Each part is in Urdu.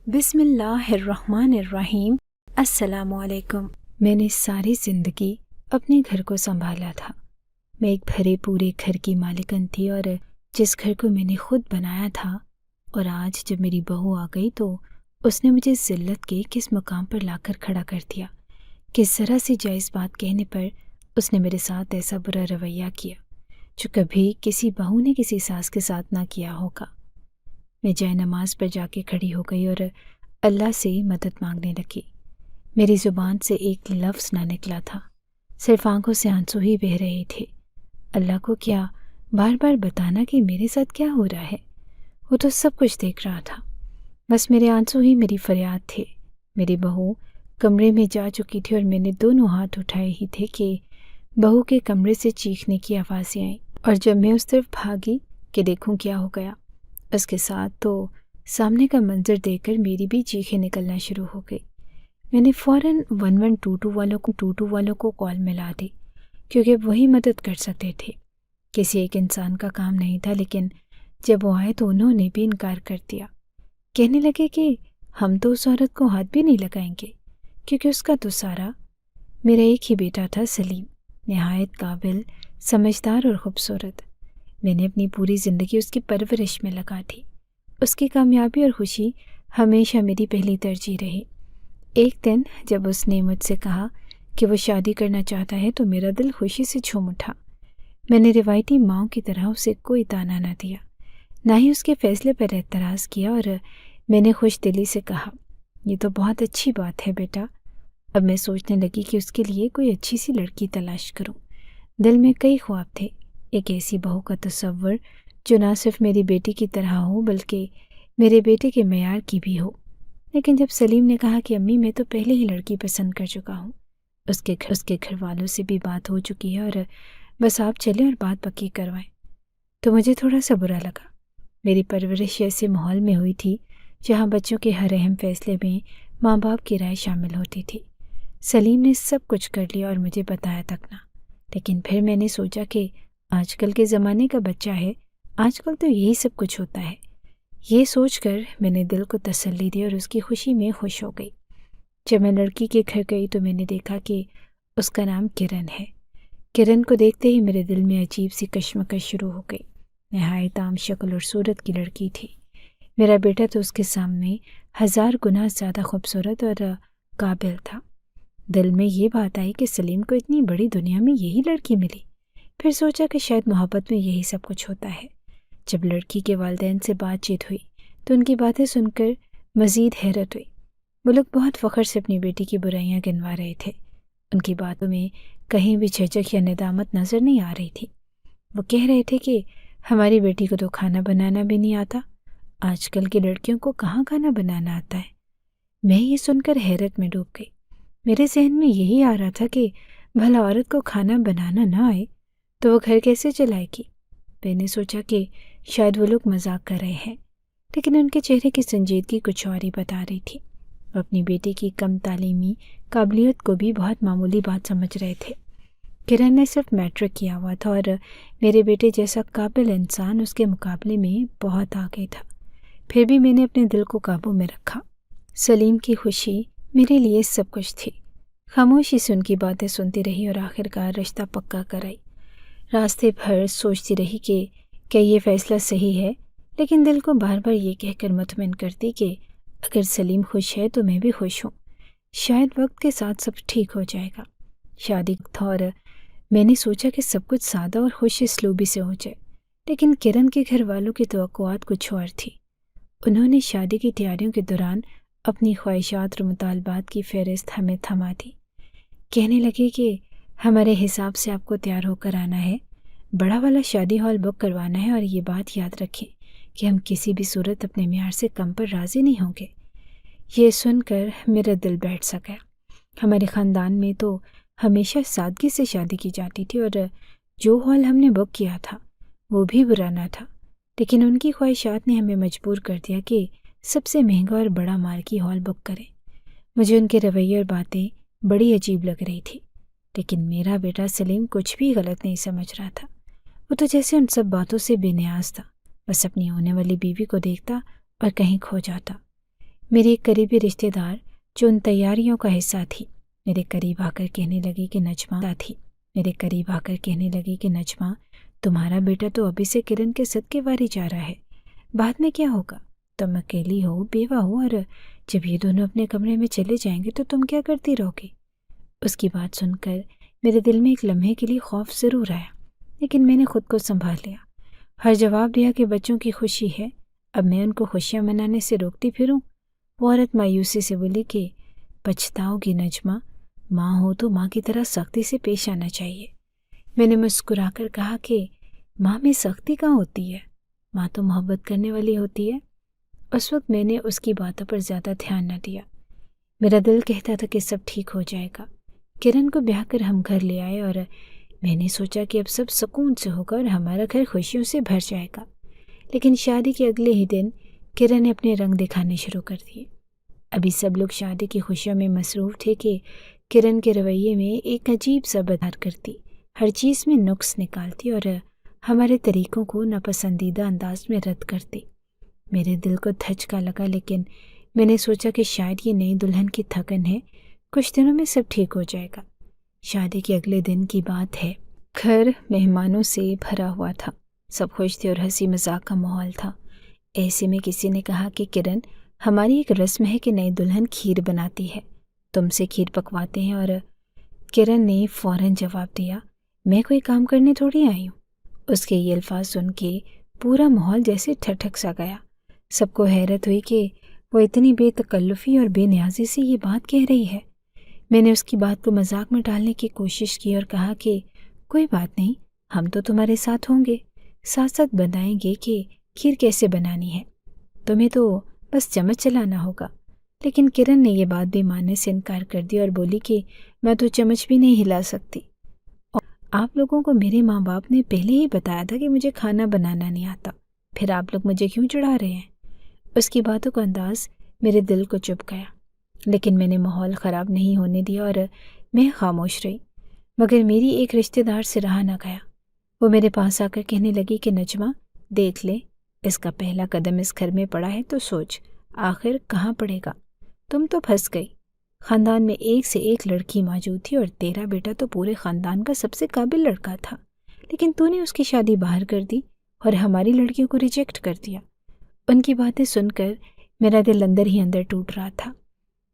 بسم اللہ الرحمن الرحیم۔ السلام علیکم۔ میں نے ساری زندگی اپنے گھر کو سنبھالا تھا۔ میں ایک بھرے پورے گھر کی مالکن تھی اور جس گھر کو میں نے خود بنایا تھا، اور آج جب میری بہو آ گئی تو اس نے مجھے ذلت کے کس مقام پر لا کر کھڑا کر دیا کہ ذرا سی جائز بات کہنے پر اس نے میرے ساتھ ایسا برا رویہ کیا جو کبھی کسی بہو نے کسی ساس کے ساتھ نہ کیا ہوگا۔ میں جائے نماز پر جا کے کھڑی ہو گئی اور اللہ سے مدد مانگنے لگی۔ میری زبان سے ایک لفظ نہ نکلا تھا، صرف آنکھوں سے آنسو ہی بہہ رہے تھے۔ اللہ کو کیا بار بار بتانا کہ میرے ساتھ کیا ہو رہا ہے؟ وہ تو سب کچھ دیکھ رہا تھا، بس میرے آنسو ہی میری فریاد تھے۔ میری بہو کمرے میں جا چکی تھی اور میں نے دونوں ہاتھ اٹھائے ہی تھے کہ بہو کے کمرے سے چیخنے کی آوازیں آئیں، اور جب میں اس طرف بھاگی کہ دیکھوں کیا ہو گیا، اس کے ساتھ تو سامنے کا منظر دیکھ کر میری بھی چیخیں نکلنا شروع ہو گئی۔ میں نے فوراً 1122 والوں کو کال ملا دی، کیونکہ وہی مدد کر سکتے تھے۔ کسی ایک انسان کا کام نہیں تھا، لیکن جب وہ آئے تو انہوں نے بھی انکار کر دیا۔ کہنے لگے کہ ہم تو اس عورت کو ہاتھ بھی نہیں لگائیں گے، کیونکہ اس کا تو سارا میرا ایک ہی بیٹا تھا، سلیم، نہایت قابل، سمجھدار اور خوبصورت۔ میں نے اپنی پوری زندگی اس کی پرورش میں لگا دی۔ اس کی کامیابی اور خوشی ہمیشہ میری پہلی ترجیح رہی۔ ایک دن جب اس نے مجھ سے کہا کہ وہ شادی کرنا چاہتا ہے تو میرا دل خوشی سے جھوم اٹھا۔ میں نے روایتی ماؤں کی طرح اسے کوئی طعنہ نہ دیا، نہ ہی اس کے فیصلے پر اعتراض کیا، اور میں نے خوش دلی سے کہا، یہ تو بہت اچھی بات ہے بیٹا۔ اب میں سوچنے لگی کہ اس کے لیے کوئی اچھی سی لڑکی تلاش کروں۔ دل میں کئی خواب تھے، ایک ایسی بہو کا تصور جو نہ صرف میری بیٹی کی طرح ہو بلکہ میرے بیٹے کے معیار کی بھی ہو۔ لیکن جب سلیم نے کہا کہ امی میں تو پہلے ہی لڑکی پسند کر چکا ہوں، اس کے گھر والوں سے بھی بات ہو چکی ہے، اور بس آپ چلیں اور بات پکی کروائیں، تو مجھے تھوڑا سا برا لگا۔ میری پرورش ایسے ماحول میں ہوئی تھی جہاں بچوں کے ہر اہم فیصلے میں ماں باپ کی رائے شامل ہوتی تھی۔ سلیم نے سب کچھ کر لیا اور مجھے بتایا تک نہ، لیکن پھر میں نے سوچا کہ آج کل کے زمانے کا بچہ ہے، آج کل تو یہی سب کچھ ہوتا ہے۔ یہ سوچ کر میں نے دل کو تسلی دی اور اس کی خوشی میں خوش ہو گئی۔ جب میں لڑکی کے گھر گئی تو میں نے دیکھا کہ اس کا نام کرن ہے۔ کرن کو دیکھتے ہی میرے دل میں عجیب سی کشمکش شروع ہو گئی۔ نہایت عام شکل اور صورت کی لڑکی تھی۔ میرا بیٹا تو اس کے سامنے 1000 گنا زیادہ خوبصورت اور قابل تھا۔ دل میں یہ بات آئی کہ سلیم کو اتنی بڑی دنیا میں یہی لڑکی ملی۔ پھر سوچا کہ شاید محبت میں یہی سب کچھ ہوتا ہے۔ جب لڑکی کے والدین سے بات چیت ہوئی تو ان کی باتیں سن کر مزید حیرت ہوئی۔ وہ لوگ بہت فخر سے اپنی بیٹی کی برائیاں گنوا رہے تھے۔ ان کی باتوں میں کہیں بھی جھجک یا ندامت نظر نہیں آ رہی تھی۔ وہ کہہ رہے تھے کہ ہماری بیٹی کو تو کھانا بنانا بھی نہیں آتا، آج کل کی لڑکیوں کو کہاں کھانا بنانا آتا ہے۔ میں یہ سن کر حیرت میں ڈوب گئی۔ میرے ذہن میں یہی آ رہا تھا کہ بھلا عورت کو کھانا بنانا نہ آئے تو وہ گھر کیسے چلائے گی۔ میں نے سوچا کہ شاید وہ لوگ مذاق کر رہے ہیں، لیکن ان کے چہرے کی سنجیدگی کچھ اور ہی بتا رہی تھی۔ وہ اپنی بیٹی کی کم تعلیمی قابلیت کو بھی بہت معمولی بات سمجھ رہے تھے۔ کرن نے صرف میٹرک کیا ہوا تھا اور میرے بیٹے جیسا قابل انسان اس کے مقابلے میں بہت آگے تھا۔ پھر بھی میں نے اپنے دل کو قابو میں رکھا۔ سلیم کی خوشی میرے لیے سب کچھ تھی۔ خاموشی سے ان کی باتیں سنتی رہی اور آخرکار رشتہ پکا کرائی۔ راستے بھر سوچتی رہی کہ کیا یہ فیصلہ صحیح ہے، لیکن دل کو بار بار یہ کہہ کر مطمئن کرتی کہ اگر سلیم خوش ہے تو میں بھی خوش ہوں، شاید وقت کے ساتھ سب ٹھیک ہو جائے گا۔ شادی تھا اور میں نے سوچا کہ سب کچھ سادہ اور خوش اسلوبی سے ہو جائے، لیکن کرن کے گھر والوں کی توقعات کچھ اور تھی۔ انہوں نے شادی کی تیاریوں کے دوران اپنی خواہشات اور مطالبات کی فہرست ہمیں تھما دی۔ کہنے لگے کہ ہمارے حساب سے آپ کو تیار ہو کر آنا ہے، بڑا والا شادی ہال بک کروانا ہے، اور یہ بات یاد رکھیں کہ ہم کسی بھی صورت اپنے معیار سے کم پر راضی نہیں ہوں گے۔ یہ سن کر میرا دل بیٹھ سا گیا۔ ہمارے خاندان میں تو ہمیشہ سادگی سے شادی کی جاتی تھی، اور جو ہال ہم نے بک کیا تھا وہ بھی برا نہ تھا، لیکن ان کی خواہشات نے ہمیں مجبور کر دیا کہ سب سے مہنگا اور بڑا مارکی ہال بک کریں۔ مجھے ان کے رویے اور باتیں بڑی عجیب لگ رہی تھی، لیکن میرا بیٹا سلیم کچھ بھی غلط نہیں سمجھ رہا تھا۔ وہ تو جیسے ان سب باتوں سے بے نیاز تھا، بس اپنی ہونے والی بیوی کو دیکھتا اور کہیں کھو جاتا۔ میری ایک قریبی رشتہ دار جو ان تیاریوں کا حصہ تھی میرے قریب آ کر کہنے لگی کہ نجمہ تمہارا بیٹا تو ابھی سے کرن کے صدقے واری جا رہا ہے، بعد میں کیا ہوگا؟ تم اکیلی ہو، بیوہ ہو، اور جب یہ دونوں اپنے کمرے میں چلے جائیں گے تو تم کیا کرتی رہو گی؟ اس کی بات سن کر میرے دل میں ایک لمحے کے لیے خوف ضرور آیا، لیکن میں نے خود کو سنبھال لیا۔ ہر جواب دیا کہ بچوں کی خوشی ہے، اب میں ان کو خوشیاں منانے سے روکتی پھروں؟ وہ عورت مایوسی سے بولی کہ پچھتاؤ گی نجمہ، ماں ہو تو ماں کی طرح سختی سے پیش آنا چاہیے۔ میں نے مسکرا کر کہا کہ ماں میں سختی کہاں ہوتی ہے، ماں تو محبت کرنے والی ہوتی ہے۔ اس وقت میں نے اس کی باتوں پر زیادہ دھیان نہ دیا۔ میرا دل کہتا تھا کہ سب ٹھیک ہو جائے گا، کرن کو بیاہ کر ہم گھر لے آئے، اور میں نے سوچا کہ اب سب سکون سے ہوگا اور ہمارا گھر خوشیوں سے بھر جائے گا۔ لیکن شادی کے اگلے ہی دن کرن نے اپنے رنگ دکھانے شروع کر دیے۔ ابھی سب لوگ شادی کی خوشیوں میں مصروف تھے کہ کرن کے رویے میں ایک عجیب سا بدلاؤ کرتی، ہر چیز میں نقص نکالتی اور ہمارے طریقوں کو ناپسندیدہ انداز میں رد کرتی۔ میرے دل کو دھچکا لگا، لیکن میں نے سوچا کہ شاید یہ نئی دلہن کی تھکن ہے، کچھ دنوں میں سب ٹھیک ہو جائے گا۔ شادی کے اگلے دن کی بات ہے، گھر مہمانوں سے بھرا ہوا تھا، سب خوش تھے اور ہنسی مذاق کا ماحول تھا۔ ایسے میں کسی نے کہا کہ کرن، ہماری ایک رسم ہے کہ نئی دلہن کھیر بناتی ہے، تم سے کھیر پکواتے ہیں۔ اور کرن نے فوراً جواب دیا، میں کوئی کام کرنے تھوڑی آئی ہوں۔ اس کے یہ الفاظ سن کے پورا ماحول جیسے ٹھٹک سا گیا۔ سب کو حیرت ہوئی کہ وہ اتنی بے تکلفی اور بے نیازی سے یہ بات کہہ رہی ہے۔ میں نے اس کی بات کو مذاق میں ڈالنے کی کوشش کی اور کہا کہ کوئی بات نہیں، ہم تو تمہارے ساتھ ہوں گے، ساتھ ساتھ بتائیں گے کہ کھیر کیسے بنانی ہے، تمہیں تو بس چمچ چلانا ہوگا۔ لیکن کرن نے یہ بات بھی ماننے سے انکار کر دیا اور بولی کہ میں تو چمچ بھی نہیں ہلا سکتی، اور آپ لوگوں کو میرے ماں باپ نے پہلے ہی بتایا تھا کہ مجھے کھانا بنانا نہیں آتا، پھر آپ لوگ مجھے کیوں چڑھا رہے ہیں؟ اس کی باتوں کا انداز میرے دل کو چبھ گیا، لیکن میں نے ماحول خراب نہیں ہونے دیا اور میں خاموش رہی۔ مگر میری ایک رشتہ دار سے رہا نہ گیا۔ وہ میرے پاس آ کر کہنے لگی کہ نجمہ دیکھ لے، اس کا پہلا قدم اس گھر میں پڑا ہے تو سوچ آخر کہاں پڑے گا؟ تم تو پھنس گئی۔ خاندان میں ایک سے ایک لڑکی موجود تھی اور تیرا بیٹا تو پورے خاندان کا سب سے قابل لڑکا تھا، لیکن تو نے اس کی شادی باہر کر دی اور ہماری لڑکیوں کو ریجیکٹ کر دیا۔ ان کی باتیں سن کر میرا دل اندر ہی اندر ٹوٹ رہا تھا۔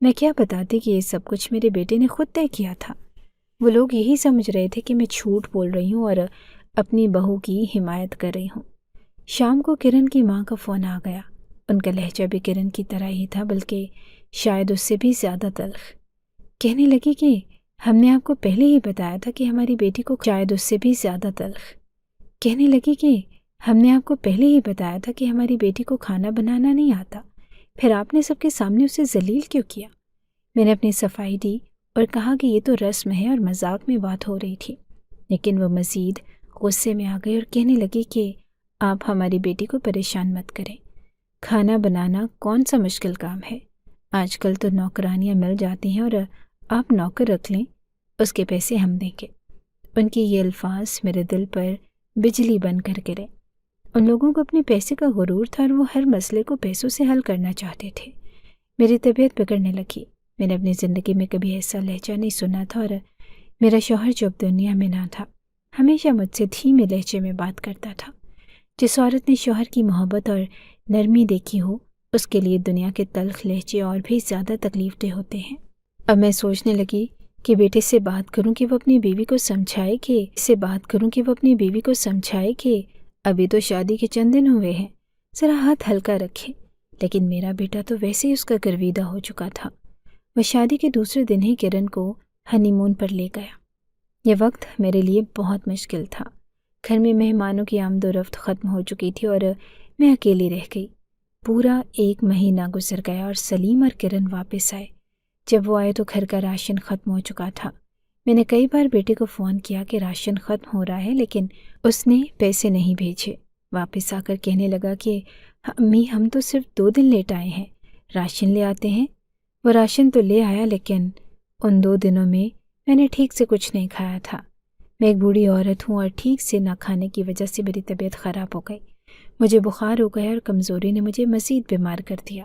میں کیا بتاتی کہ یہ سب کچھ میرے بیٹے نے خود طے کیا تھا۔ وہ لوگ یہی سمجھ رہے تھے کہ میں جھوٹ بول رہی ہوں اور اپنی بہو کی حمایت کر رہی ہوں۔ شام کو کرن کی ماں کا فون آ گیا۔ ان کا لہجہ بھی کرن کی طرح ہی تھا، بلکہ شاید اس سے بھی زیادہ تلخ۔ کہنے لگی کہ ہم نے آپ کو پہلے ہی بتایا تھا کہ ہماری بیٹی کو کھانا بنانا نہیں آتا، پھر آپ نے سب کے سامنے اسے ذلیل کیوں کیا؟ میں نے اپنی صفائی دی اور کہا کہ یہ تو رسم ہے اور مذاق میں بات ہو رہی تھی، لیکن وہ مزید غصے میں آ گئی اور کہنے لگی کہ آپ ہماری بیٹی کو پریشان مت کریں، کھانا بنانا کون سا مشکل کام ہے، آج کل تو نوکرانیاں مل جاتی ہیں اور آپ نوکر رکھ لیں، اس کے پیسے ہم دیں گے۔ ان کے یہ الفاظ میرے دل پر بجلی بن کر گرے۔ ان لوگوں کو اپنے پیسے کا غرور تھا اور وہ ہر مسئلے کو پیسوں سے حل کرنا چاہتے تھے۔ میری طبیعت بگڑنے لگی۔ میں نے اپنی زندگی میں کبھی ایسا لہجہ نہیں سنا تھا، اور میرا شوہر جو اب دنیا میں نہ تھا ہمیشہ مجھ سے دھیمے لہجے میں بات کرتا تھا۔ جس عورت نے شوہر کی محبت اور نرمی دیکھی ہو، اس کے لیے دنیا کے تلخ لہجے اور بھی زیادہ تکلیف دہ ہوتے ہیں۔ اب میں سوچنے لگی کہ بیٹے سے بات کروں کہ وہ اپنی بیوی کو سمجھائے کہ ابھی تو شادی کے چند دن ہوئے ہیں، ذرا ہاتھ ہلکا رکھے۔ لیکن میرا بیٹا تو ویسے ہی اس کا گرویدہ ہو چکا تھا۔ وہ شادی کے دوسرے دن ہی کرن کو ہنی مون پر لے گیا۔ یہ وقت میرے لیے بہت مشکل تھا۔ گھر میں مہمانوں کی آمد و رفت ختم ہو چکی تھی اور میں اکیلی رہ گئی۔ پورا 1 مہینہ گزر گیا اور سلیم اور کرن واپس آئے۔ جب وہ آئے تو گھر کا راشن ختم ہو چکا تھا۔ میں نے کئی بار بیٹے کو فون کیا کہ راشن ختم ہو رہا ہے، لیکن اس نے پیسے نہیں بھیجے۔ واپس آ کر کہنے لگا کہ امی ہم تو صرف 2 دن لیٹ آئے ہیں، راشن لے آتے ہیں۔ وہ راشن تو لے آیا، لیکن ان 2 دنوں میں نے ٹھیک سے کچھ نہیں کھایا تھا۔ میں ایک بوڑھی عورت ہوں اور ٹھیک سے نہ کھانے کی وجہ سے میری طبیعت خراب ہو گئی۔ مجھے بخار ہو گیا اور کمزوری نے مجھے مزید بیمار کر دیا۔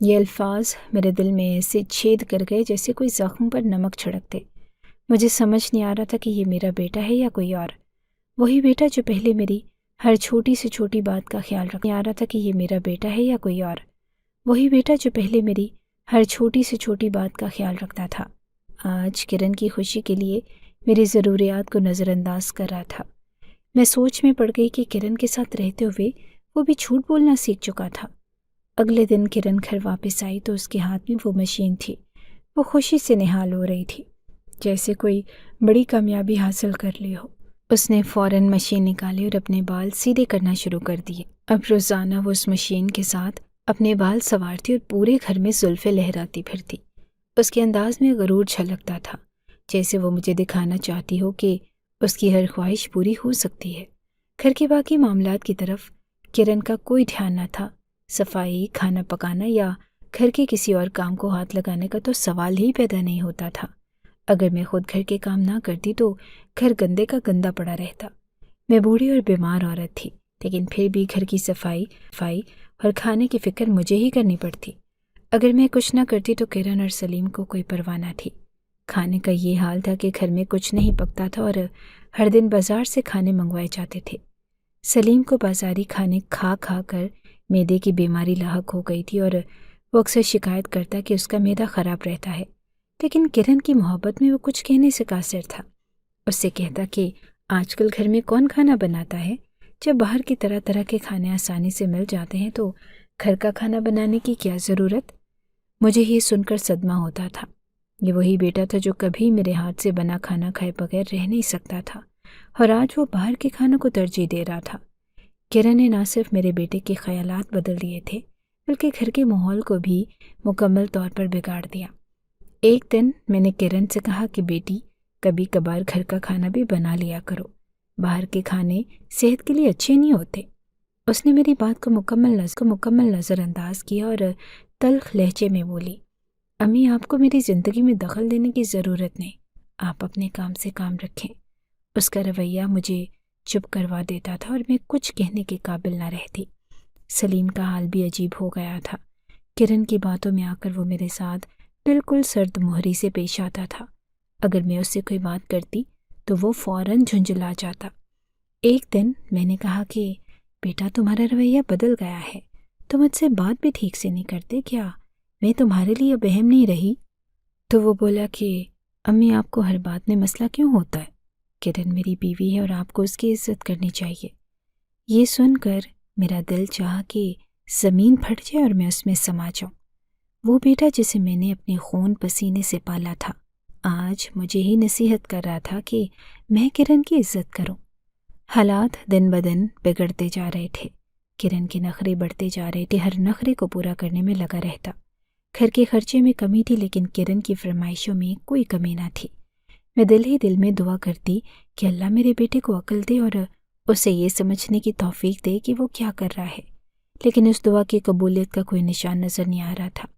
یہ الفاظ میرے دل میں ایسے چھید کر گئے جیسے کوئی زخم پر نمک چھڑکتے۔ مجھے سمجھ نہیں آ رہا تھا کہ یہ میرا بیٹا ہے یا کوئی اور، وہی بیٹا جو پہلے میری ہر چھوٹی سے چھوٹی بات کا خیال رکھتا آ رہا تھا کہ یہ میرا بیٹا ہے یا کوئی اور، وہی بیٹا جو پہلے میری ہر چھوٹی سے چھوٹی بات کا خیال رکھتا تھا، آج کرن کی خوشی کے لیے میری ضروریات کو نظر انداز کر رہا تھا۔ میں سوچ میں پڑ گئی کہ کرن کے ساتھ رہتے ہوئے وہ بھی جھوٹ بولنا سیکھ چکا تھا۔ اگلے دن کرن گھر واپس آئی تو اس کے ہاتھ میں وہ مشین تھی۔ وہ خوشی سے نہال ہو رہی تھی، جیسے کوئی بڑی کامیابی حاصل کر لی ہو۔ اس نے فوراً مشین نکالی اور اپنے بال سیدھے کرنا شروع کر دیے۔ اب روزانہ وہ اس مشین کے ساتھ اپنے بال سنوارتی اور پورے گھر میں زلفیں لہراتی پھرتی۔ اس کے انداز میں غرور جھلکتا تھا، جیسے وہ مجھے دکھانا چاہتی ہو کہ اس کی ہر خواہش پوری ہو سکتی ہے۔ گھر کے باقی معاملات کی طرف کرن کا کوئی دھیان نہ تھا۔ صفائی، کھانا پکانا یا گھر کے کسی اور کام کو ہاتھ لگانے کا تو سوال ہی پیدا نہیں ہوتا تھا۔ اگر میں خود گھر کے کام نہ کرتی تو گھر گندے کا گندا پڑا رہتا۔ میں بوڑھی اور بیمار عورت تھی، لیکن پھر بھی گھر کی صفائی اور کھانے کی فکر مجھے ہی کرنی پڑتی۔ اگر میں کچھ نہ کرتی تو کرن اور سلیم کو کوئی پرواہ نہ تھی۔ کھانے کا یہ حال تھا کہ گھر میں کچھ نہیں پکتا تھا اور ہر دن بازار سے کھانے منگوائے جاتے تھے۔ سلیم کو بازاری کھانے کھا کھا کر معدے کی بیماری لاحق ہو گئی تھی اور وہ اکثر شکایت کرتا کہ اس کا معدہ خراب رہتا ہے، لیکن کرن کی محبت میں وہ کچھ کہنے سے قاصر تھا۔ اس سے کہتا کہ آج کل گھر میں کون کھانا بناتا ہے؟ جب باہر کی طرح طرح کے کھانے آسانی سے مل جاتے ہیں تو گھر کا کھانا بنانے کی کیا ضرورت؟ مجھے یہ سن کر صدمہ ہوتا تھا۔ یہ وہی بیٹا تھا جو کبھی میرے ہاتھ سے بنا کھانا کھائے بغیر رہ نہیں سکتا تھا، اور آج وہ باہر کے کھانوں کو ترجیح دے رہا تھا۔ کرن نے نہ صرف میرے بیٹے کے خیالات بدل دیے تھے، بلکہ گھر کے ماحول کو بھی مکمل طور پر بگاڑ دیا۔ ایک دن میں نے کرن سے کہا کہ بیٹی، کبھی کبھار گھر کا کھانا بھی بنا لیا کرو، باہر کے کھانے صحت کے لیے اچھے نہیں ہوتے۔ اس نے میری بات کو مکمل نظر انداز کیا اور تلخ لہجے میں بولی، امی آپ کو میری زندگی میں دخل دینے کی ضرورت نہیں، آپ اپنے کام سے کام رکھیں۔ اس کا رویہ مجھے چپ کروا دیتا تھا اور میں کچھ کہنے کے قابل نہ رہتی۔ سلیم کا حال بھی عجیب ہو گیا تھا۔ کرن کی باتوں میں آ کر وہ میرے ساتھ بالکل سرد مہری سے پیش آتا تھا۔ اگر میں اس سے کوئی بات کرتی تو وہ فوراً جھنجھلا جاتا۔ ایک دن میں نے کہا کہ بیٹا تمہارا رویہ بدل گیا ہے، تم مجھ سے بات بھی ٹھیک سے نہیں کرتے، کیا میں تمہارے لیے اب اہم نہیں رہی؟ تو وہ بولا کہ امی آپ کو ہر بات میں مسئلہ کیوں ہوتا ہے؟ کرن میری بیوی ہے اور آپ کو اس کی عزت کرنی چاہیے۔ یہ سن کر میرا دل چاہا کہ زمین پھٹ جائے اور میں اس میں سما جاؤں۔ وہ بیٹا جسے میں نے اپنے خون پسینے سے پالا تھا، آج مجھے ہی نصیحت کر رہا تھا کہ میں کرن کی عزت کروں۔ حالات دن بدن بگڑتے جا رہے تھے، کرن کے نخرے بڑھتے جا رہے تھے، ہر نخرے کو پورا کرنے میں لگا رہتا۔ گھر کے خرچے میں کمی تھی، لیکن کرن کی فرمائشوں میں کوئی کمی نہ تھی۔ میں دل ہی دل میں دعا کرتی کہ اللہ میرے بیٹے کو عقل دے اور اسے یہ سمجھنے کی توفیق دے کہ وہ کیا کر رہا ہے، لیکن اس دعا کی قبولیت کا کوئی نشان نظر نہیں آ رہا تھا۔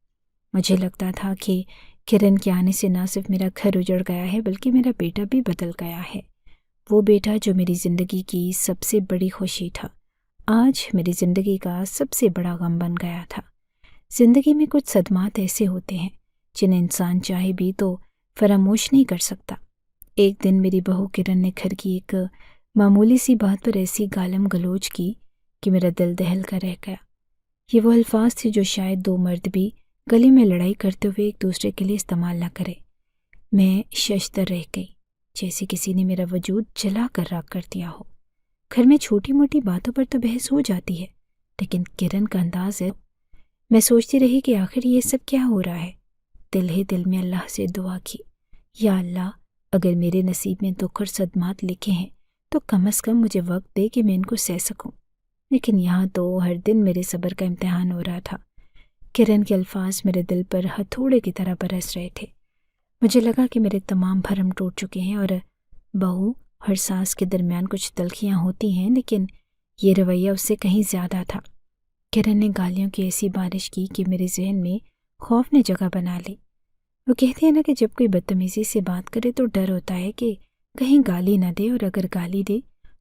مجھے لگتا تھا کہ کرن کے آنے سے نہ صرف میرا گھر اجڑ گیا ہے بلکہ میرا بیٹا بھی بدل گیا ہے۔ وہ بیٹا جو میری زندگی کی سب سے بڑی خوشی تھا، آج میری زندگی کا سب سے بڑا غم بن گیا تھا۔ زندگی میں کچھ صدمات ایسے ہوتے ہیں جنہیں انسان چاہے بھی تو فراموش نہیں کر سکتا۔ ایک دن میری بہو کرن نے گھر کی ایک معمولی سی بات پر ایسی گالم گلوچ کی کہ میرا دل دہل کر رہ گیا۔ یہ وہ الفاظ تھے جو شاید دو مرد بھی گلی میں لڑائی کرتے ہوئے ایک دوسرے کے لیے استعمال نہ کرے۔ میں ششدر رہ گئی، جیسے کسی نے میرا وجود جلا کر راکھ کر دیا ہو۔ گھر میں چھوٹی موٹی باتوں پر تو بحث ہو جاتی ہے، لیکن کرن کا انداز ہے۔ میں سوچتی رہی کہ آخر یہ سب کیا ہو رہا ہے۔ دل ہی دل میں اللہ سے دعا کی، یا اللہ اگر میرے نصیب میں دکھ اور صدمات لکھے ہیں تو کم از کم مجھے وقت دے کہ میں ان کو سہ سکوں۔ لیکن یہاں تو ہر دن میرے صبر کا امتحان ہو رہا تھا۔ کرن کے الفاظ میرے دل پر ہتھوڑے کی طرح برس رہے تھے۔ مجھے لگا کہ میرے تمام بھرم ٹوٹ چکے ہیں اور بہو اور ساس کے درمیان کچھ تلخیاں ہوتی ہیں، لیکن یہ رویہ اس سے کہیں زیادہ تھا۔ کرن نے گالیوں کی ایسی بارش کی کہ میرے ذہن میں خوف نے جگہ بنا لی۔ وہ کہتے ہیں نا کہ جب کوئی بدتمیزی سے بات کرے تو ڈر ہوتا ہے کہ کہیں گالی نہ دے، اور اگر گالی دے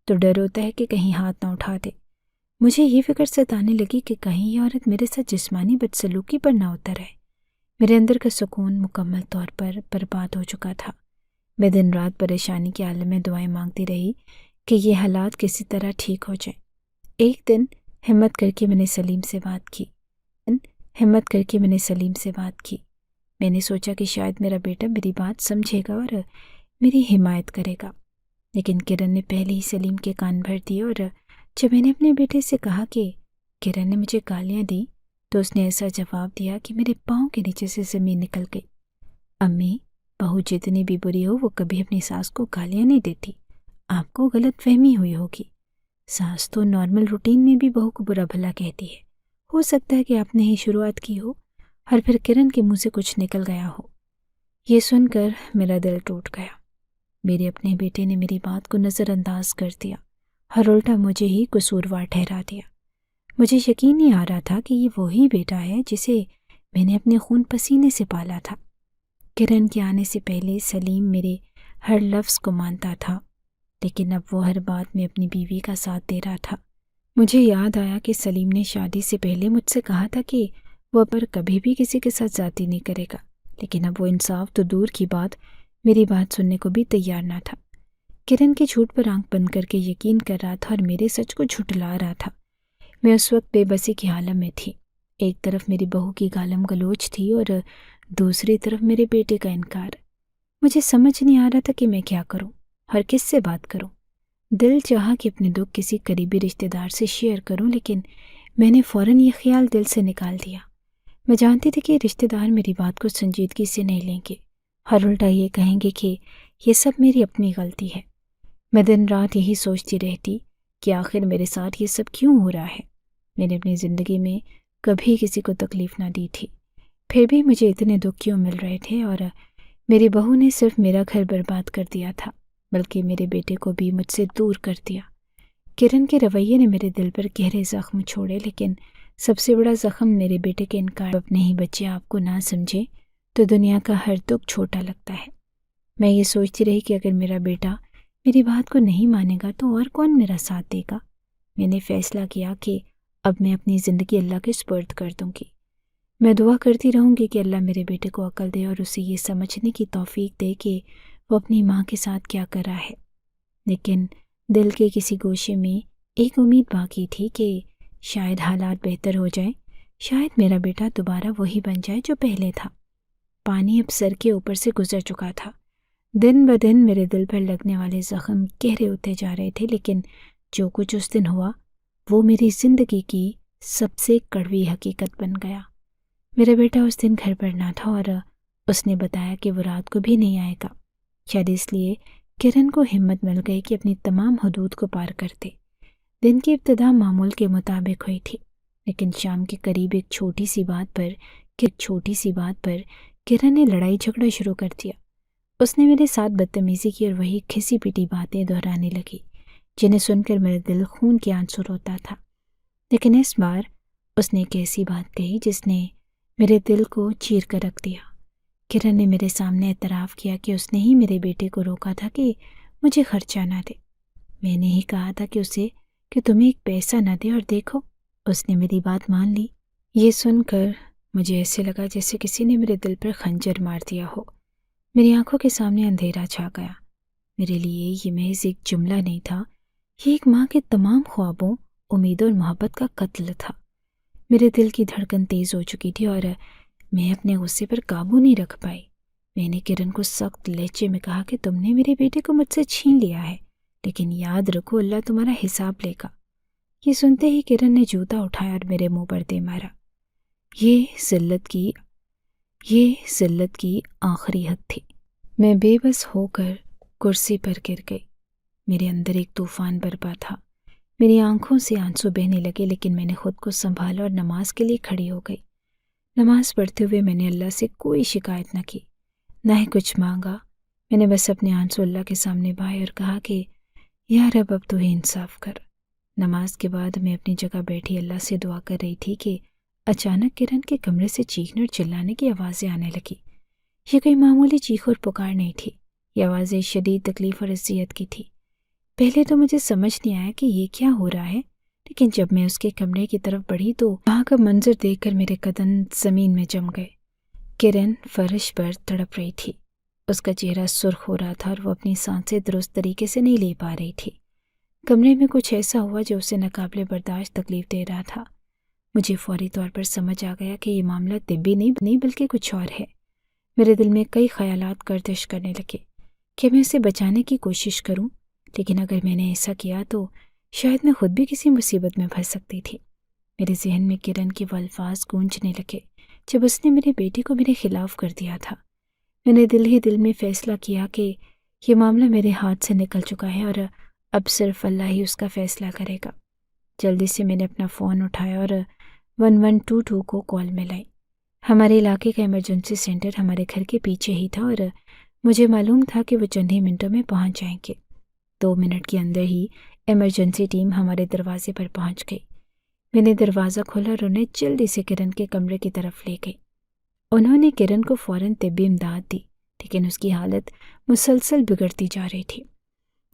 تو ڈر ہوتا ہے کہ کہیں ہاتھ نہ اٹھا دے۔ مجھے یہ فکر ستانے لگی کہ کہیں یہ عورت میرے ساتھ جسمانی بدسلوکی پر نہ اتر آئے۔ میرے اندر کا سکون مکمل طور پر برباد ہو چکا تھا۔ میں دن رات پریشانی کے عالم میں دعائیں مانگتی رہی کہ یہ حالات کسی طرح ٹھیک ہو جائیں۔ ایک دن ہمت کر کے میں نے سلیم سے بات کی۔ میں نے سوچا کہ شاید میرا بیٹا میری بات سمجھے گا اور میری حمایت کرے گا، لیکن کرن نے پہلے ہی سلیم کے کان بھر دیے، اور جب میں نے اپنے بیٹے سے کہا کہ کرن نے مجھے گالیاں دی تو اس نے ایسا جواب دیا کہ میرے پاؤں کے نیچے سے زمین نکل گئی۔ امی، بہو جتنی بھی بری ہو وہ کبھی اپنی ساس کو گالیاں نہیں دیتی، آپ کو غلط فہمی ہوئی ہوگی۔ ساس تو نارمل روٹین میں بھی بہو کو برا بھلا کہتی ہے، ہو سکتا ہے کہ آپ نے ہی شروعات کی ہو اور پھر کرن کے منہ سے کچھ نکل گیا ہو۔ یہ سن کر میرا دل ٹوٹ گیا۔ میرے اپنے بیٹے نے میری بات کو نظر انداز کر دیا اور الٹا مجھے ہی قصوروار ٹھہرا دیا۔ مجھے یقین نہیں آ رہا تھا کہ یہ وہی بیٹا ہے جسے میں نے اپنے خون پسینے سے پالا تھا۔ کرن کے آنے سے پہلے سلیم میرے ہر لفظ کو مانتا تھا، لیکن اب وہ ہر بات میں اپنی بیوی کا ساتھ دے رہا تھا۔ مجھے یاد آیا کہ سلیم نے شادی سے پہلے مجھ سے کہا تھا کہ وہ پر کبھی بھی کسی کے ساتھ زیادتی نہیں کرے گا، لیکن اب وہ انصاف تو دور کی بات میری بات سننے کو بھی تیار نہ تھا۔ کرن کے جھوٹ پر آنکھ بند کر کے یقین کر رہا تھا اور میرے سچ کو جھٹلا رہا تھا۔ میں اس وقت بے بسی کی حالت میں تھی۔ ایک طرف میری بہو کی گالم گلوچ تھی اور دوسری طرف میرے بیٹے کا انکار۔ مجھے سمجھ نہیں آ رہا تھا کہ میں کیا کروں اور کس سے بات کروں۔ دل چاہا کہ اپنے دکھ کسی قریبی رشتہ دار سے شیئر کروں، لیکن میں نے فوراً یہ خیال دل سے نکال دیا۔ میں جانتی تھی کہ رشتہ دار میری بات کو سنجیدگی سے نہیں لیں گے اور الٹا یہ کہیں گے کہ یہ سب میری اپنی غلطی ہے۔ میں دن رات یہی سوچتی رہتی کہ آخر میرے ساتھ یہ سب کیوں ہو رہا ہے۔ میں نے اپنی زندگی میں کبھی کسی کو تکلیف نہ دی تھی، پھر بھی مجھے اتنے دکھ کیوں مل رہے تھے؟ اور میری بہو نے صرف میرا گھر برباد کر دیا تھا بلکہ میرے بیٹے کو بھی مجھ سے دور کر دیا۔ کرن کے رویے نے میرے دل پر گہرے زخم چھوڑے، لیکن سب سے بڑا زخم میرے بیٹے کے انکار۔ اپنے ہی بچے آپ کو نہ سمجھے تو دنیا کا ہر دکھ چھوٹا لگتا ہے۔ میں یہ سوچتی رہی کہ اگر میرا بیٹا میری بات کو نہیں مانے گا تو اور کون میرا ساتھ دے گا۔ میں نے فیصلہ کیا کہ اب میں اپنی زندگی اللہ کے سپرد کر دوں گی۔ میں دعا کرتی رہوں گی کہ اللہ میرے بیٹے کو عقل دے اور اسے یہ سمجھنے کی توفیق دے کہ وہ اپنی ماں کے ساتھ کیا کر رہا ہے۔ لیکن دل کے کسی گوشے میں ایک امید باقی تھی کہ شاید حالات بہتر ہو جائیں، شاید میرا بیٹا دوبارہ وہی بن جائے جو پہلے تھا۔ پانی اب سر کے اوپر سے گزر چکا تھا۔ دن بدن میرے دل پر لگنے والے زخم گہرے ہوتے جا رہے تھے، لیکن جو کچھ اس دن ہوا وہ میری زندگی کی سب سے کڑوی حقیقت بن گیا۔ میرا بیٹا اس دن گھر پر نہ تھا اور اس نے بتایا کہ وہ رات کو بھی نہیں آئے گا۔ شاید اس لیے کرن کو ہمت مل گئی کہ اپنی تمام حدود کو پار کر دے۔ دن کی ابتدا معمول کے مطابق ہوئی تھی، لیکن شام کے قریب ایک چھوٹی سی بات پر کرن نے لڑائی جھگڑا شروع کر دیا۔ اس نے میرے ساتھ بدتمیزی کی اور وہی کھسی پیٹی باتیں دہرانے لگی جنہیں سن کر میرا دل خون کے آنسو روتا تھا۔ لیکن اس بار اس نے ایک ایسی بات کہی جس نے میرے دل کو چیر کر رکھ دیا۔ کرن نے میرے سامنے اعتراف کیا کہ اس نے ہی میرے بیٹے کو روکا تھا کہ مجھے خرچہ نہ دے۔ میں نے ہی کہا تھا کہ اسے کہ تمہیں ایک پیسہ نہ دے، اور دیکھو اس نے میری بات مان لی۔ یہ سن کر مجھے ایسے لگا جیسے کسی نے میرے دل پر خنجر مار دیا ہو۔ میری آنکھوں کے سامنے اندھیرا چھا گیا۔ میرے لیے یہ محض ایک جملہ نہیں تھا، یہ ایک ماں کے تمام خوابوں، امید اور محبت کا قتل تھا۔ میرے دل کی دھڑکن تیز ہو چکی تھی اور میں اپنے غصے پر قابو نہیں رکھ پائی۔ میں نے کرن کو سخت لہجے میں کہا کہ تم نے میرے بیٹے کو مجھ سے چھین لیا ہے، لیکن یاد رکھو اللہ تمہارا حساب لے گا۔ یہ سنتے ہی کرن نے جوتا اٹھایا اور میرے منہ پر دے مارا۔ یہ ذلت کی آخری حد تھی۔ میں بے بس ہو کر کرسی پر گر گئی۔ میرے اندر ایک طوفان برپا تھا۔ میری آنکھوں سے آنسو بہنے لگے، لیکن میں نے خود کو سنبھالا اور نماز کے لیے کھڑی ہو گئی۔ نماز پڑھتے ہوئے میں نے اللہ سے کوئی شکایت نہ کی، نہ ہی کچھ مانگا۔ میں نے بس اپنے آنسو اللہ کے سامنے بہائے اور کہا کہ یا رب اب تو ہی انصاف کر۔ نماز کے بعد میں اپنی جگہ بیٹھی اللہ سے دعا کر رہی تھی کہ اچانک کرن کے کمرے سے چیخنے اور چلانے کی آوازیں آنے لگی۔ یہ کوئی معمولی چیخ اور پکار نہیں تھی، یہ آوازیں شدید تکلیف اور اذیت کی تھی۔ پہلے تو مجھے سمجھ نہیں آیا کہ یہ کیا ہو رہا ہے، لیکن جب میں اس کے کمرے کی طرف بڑھی تو وہاں کا منظر دیکھ کر میرے قدم زمین میں جم گئے۔ کرن فرش پر تڑپ رہی تھی۔ اس کا چہرہ سرخ ہو رہا تھا اور وہ اپنی سانسیں درست طریقے سے نہیں لے پا رہی تھی۔ کمرے میں کچھ ایسا ہوا جو اسے ناقابل برداشت تکلیف دے رہا تھا۔ مجھے فوری طور پر سمجھ آ گیا کہ یہ معاملہ طبی نہیں بلکہ کچھ اور ہے۔ میرے دل میں کئی خیالات گردش کرنے لگے کہ میں اسے بچانے کی کوشش کروں، لیکن اگر میں نے ایسا کیا تو شاید میں خود بھی کسی مصیبت میں پھنس سکتی تھی۔ میرے ذہن میں کرن کے وہ الفاظ گونجنے لگے جب اس نے میرے بیٹے کو میرے خلاف کر دیا تھا۔ میں نے دل ہی دل میں فیصلہ کیا کہ یہ معاملہ میرے ہاتھ سے نکل چکا ہے اور اب صرف اللہ ہی اس کا فیصلہ کرے گا۔ جلدی سے میں نے اپنا فون اٹھایا اور 1122 کو کال میں لائی۔ ہمارے علاقے کا ایمرجنسی سینٹر ہمارے گھر کے پیچھے ہی تھا اور مجھے معلوم تھا کہ وہ چند ہی منٹوں میں پہنچ جائیں گے۔ 2 منٹ کے اندر ہی ایمرجنسی ٹیم ہمارے دروازے پر پہنچ گئی۔ میں نے دروازہ کھولا اور انہیں جلدی سے کرن کے کمرے کی طرف لے گئی۔ انہوں نے کرن کو فوراً طبی امداد دی، لیکن اس کی حالت مسلسل بگڑتی جا رہی تھی۔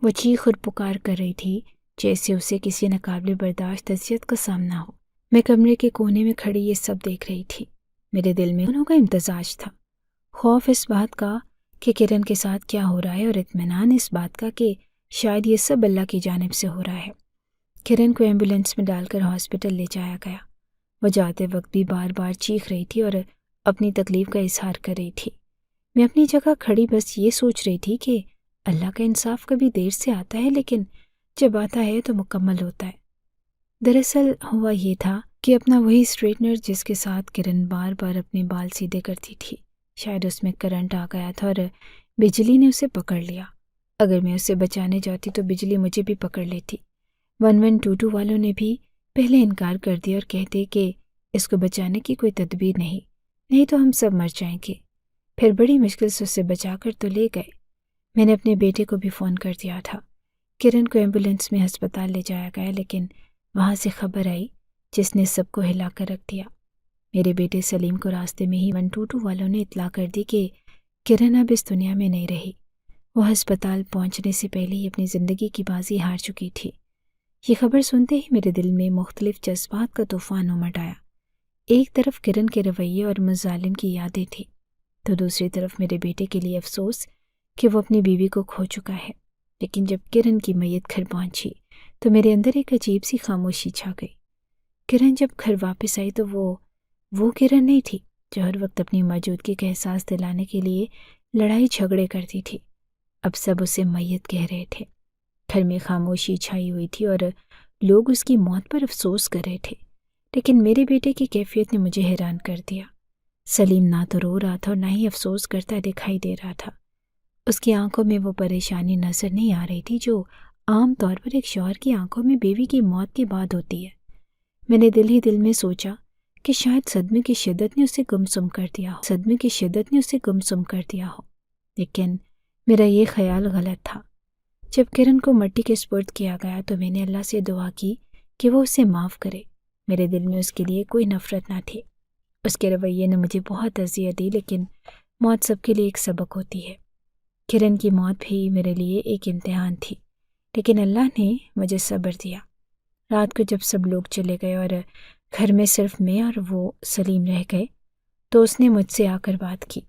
وہ چیخ اور پکار کر رہی تھی جیسے اسے کسی ناقابل برداشت اذیت کا سامنا ہو۔ میں کمرے کے کونے میں کھڑی یہ سب دیکھ رہی تھی۔ میرے دل میں انہوں کا امتزاج تھا، خوف اس بات کا کہ کرن کے ساتھ کیا ہو رہا ہے اور اطمینان اس بات کا کہ شاید یہ سب اللہ کی جانب سے ہو رہا ہے۔ کرن کو ایمبولینس میں ڈال کر ہاسپٹل لے جایا گیا۔ وہ جاتے وقت بھی بار بار چیخ رہی تھی اور اپنی تکلیف کا اظہار کر رہی تھی۔ میں اپنی جگہ کھڑی بس یہ سوچ رہی تھی کہ اللہ کا انصاف کبھی دیر سے آتا ہے، لیکن جب آتا ہے تو مکمل ہوتا ہے۔ دراصل ہوا یہ تھا کہ اپنا وہی اسٹریٹنر جس کے ساتھ کرن بار بار اپنے بال سیدھے کرتی تھی، شاید اس میں کرنٹ آ گیا تھا اور بجلی نے اسے پکڑ لیا۔ اگر میں اسے بچانے جاتی تو بجلی مجھے بھی پکڑ لیتی۔ 1122 والوں نے بھی پہلے انکار کر دیا اور کہتے کہ اس کو بچانے کی کوئی تدبیر نہیں تو ہم سب مر جائیں گے۔ پھر بڑی مشکل سے اسے بچا کر تو لے گئے۔ میں نے اپنے بیٹے کو بھی فون کر دیا تھا۔ کرن کو ایمبولینس میں ہسپتال لے جایا گیا، لیکن وہاں سے خبر آئی جس نے سب کو ہلا کر رکھ دیا۔ میرے بیٹے سلیم کو راستے میں ہی 122 والوں نے اطلاع کر دی کہ کرن اب اس دنیا میں نہیں رہی۔ وہ ہسپتال پہنچنے سے پہلے ہی اپنی زندگی کی بازی ہار چکی تھی۔ یہ خبر سنتے ہی میرے دل میں مختلف جذبات کا طوفان امٹ آیا۔ ایک طرف کرن کے رویے اور مظالم کی یادیں تھی، تو دوسری طرف میرے بیٹے کے لیے افسوس کہ وہ اپنی بیوی کو کھو چکا ہے۔ لیکن جب کرن کی میت گھر پہنچی تو میرے اندر ایک عجیب سی خاموشی چھا گئی۔ کرن جب گھر واپس آئی تو وہ کرن نہیں تھی جو ہر وقت اپنی موجودگی کا احساس دلانے کے لیے لڑائی جھگڑے کرتی تھی۔ اب سب اسے میت کہہ رہے تھے۔ گھر میں خاموشی چھائی ہوئی تھی اور لوگ اس کی موت پر افسوس کر رہے تھے، لیکن میرے بیٹے کی کیفیت نے مجھے حیران کر دیا۔ سلیم نہ تو رو رہا تھا اور نہ ہی افسوس کرتا دکھائی دے رہا تھا۔ اس کی آنکھوں میں وہ پریشانی نظر نہیں آ رہی تھی جو عام طور پر ایک شوہر کی آنکھوں میں بیوی کی موت کے بعد ہوتی ہے۔ میں نے دل ہی دل میں سوچا کہ شاید صدمے کی شدت نے اسے گمسم کر دیا ہو، لیکن میرا یہ خیال غلط تھا۔ جب کرن کو مٹی کے سپرد کیا گیا تو میں نے اللہ سے دعا کی کہ وہ اسے معاف کرے۔ میرے دل میں اس کے لیے کوئی نفرت نہ تھی۔ اس کے رویے نے مجھے بہت اذیت دی، لیکن موت سب کے لیے ایک سبق ہوتی ہے۔ کرن کی موت بھی میرے لیے ایک امتحان تھی، لیکن اللہ نے مجھے صبر دیا۔ رات کو جب سب لوگ چلے گئے اور گھر میں صرف میں اور وہ سلیم رہ گئے تو اس نے مجھ سے آ کر بات کی۔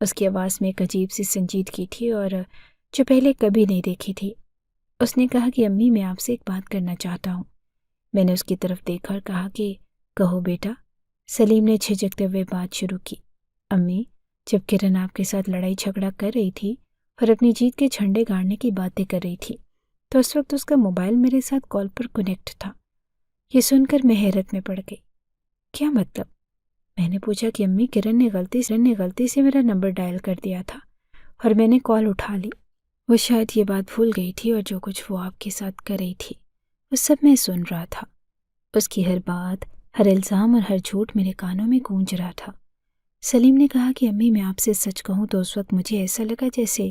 اس کی آواز میں ایک عجیب سی سنجیدگی تھی اور جو پہلے کبھی نہیں دیکھی تھی۔ اس نے کہا کہ امی میں آپ سے ایک بات کرنا چاہتا ہوں۔ میں نے اس کی طرف دیکھا اور کہا کہ کہو بیٹا۔ سلیم نے جھجکتے ہوئے بات شروع کی۔ امی، جب کرن آپ کے ساتھ لڑائی جھگڑا کر رہی تھی اور اپنی جیت کے جھنڈے گاڑنے کی باتیں کر رہی تھی تو اس وقت اس کا موبائل میرے ساتھ کال پر کنیکٹ تھا۔ یہ سن کر میں حیرت میں پڑ گئی۔ کیا مطلب؟ میں نے پوچھا کہ امی کرن نے غلطی سے میرا نمبر ڈائل کر دیا تھا اور میں نے کال اٹھا لی۔ وہ شاید یہ بات بھول گئی تھی اور جو کچھ وہ آپ کے ساتھ کر رہی تھی وہ سب میں سن رہا تھا۔ اس کی ہر بات، ہر الزام اور ہر جھوٹ میرے کانوں میں گونج رہا تھا۔ سلیم نے کہا کہ امی میں آپ سے سچ کہوں تو اس وقت مجھے ایسا لگا جیسے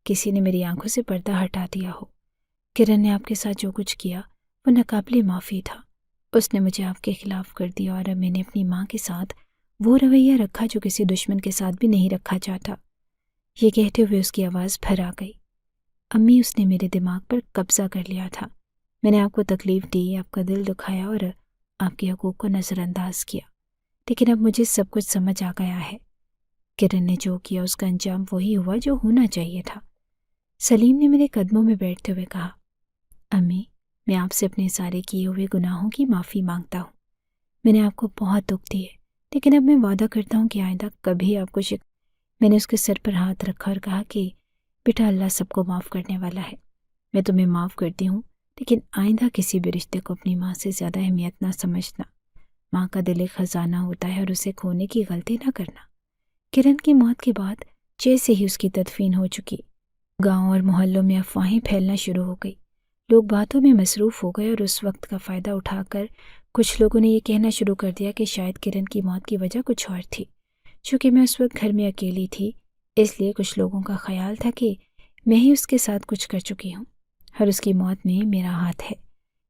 کسی نے میری آنکھوں سے پردہ ہٹا دیا ہو۔ کرن نے آپ کے ساتھ جو کچھ کیا وہ ناقابل معافی تھا۔ اس نے مجھے آپ کے خلاف کر دیا اور میں نے اپنی ماں کے ساتھ وہ رویہ رکھا جو کسی دشمن کے ساتھ بھی نہیں رکھا جاتا۔ یہ کہتے ہوئے اس کی آواز بھر آ گئی۔ امی، اس نے میرے دماغ پر قبضہ کر لیا تھا۔ میں نے آپ کو تکلیف دی، آپ کا دل دکھایا اور آپ کے حقوق کو نظر انداز کیا، لیکن اب مجھے سب کچھ سمجھ آ گیا ہے۔ کرن نے جو کیا اس کا انجام وہی ہوا جو ہونا چاہیے تھا۔ سلیم نے میرے قدموں میں بیٹھتے ہوئے کہا، امی، میں آپ سے اپنے سارے کیے ہوئے گناہوں کی معافی مانگتا ہوں۔ میں نے آپ کو بہت دکھ دی ہے، لیکن اب میں وعدہ کرتا ہوں کہ آئندہ کبھی آپ کو میں نے اس کے سر پر ہاتھ رکھا اور کہا کہ بیٹا، اللہ سب کو معاف کرنے والا ہے۔ میں تمہیں معاف کرتی ہوں، لیکن آئندہ کسی بھی رشتے کو اپنی ماں سے زیادہ اہمیت نہ سمجھنا۔ ماں کا دل ایک خزانہ ہوتا ہے اور اسے کھونے کی غلطی نہ کرنا۔ کرن کی موت کے بعد جیسے ہی اس کی تدفین ہو چکی، گاؤں اور محلوں میں افواہیں پھیلنا شروع ہو گئی۔ لوگ باتوں میں مصروف ہو گئے اور اس وقت کا فائدہ اٹھا کر کچھ لوگوں نے یہ کہنا شروع کر دیا کہ شاید کرن کی موت کی وجہ کچھ اور تھی۔ چونکہ میں اس وقت گھر میں اکیلی تھی، اس لیے کچھ لوگوں کا خیال تھا کہ میں ہی اس کے ساتھ کچھ کر چکی ہوں اور اس کی موت میں میرا ہاتھ ہے۔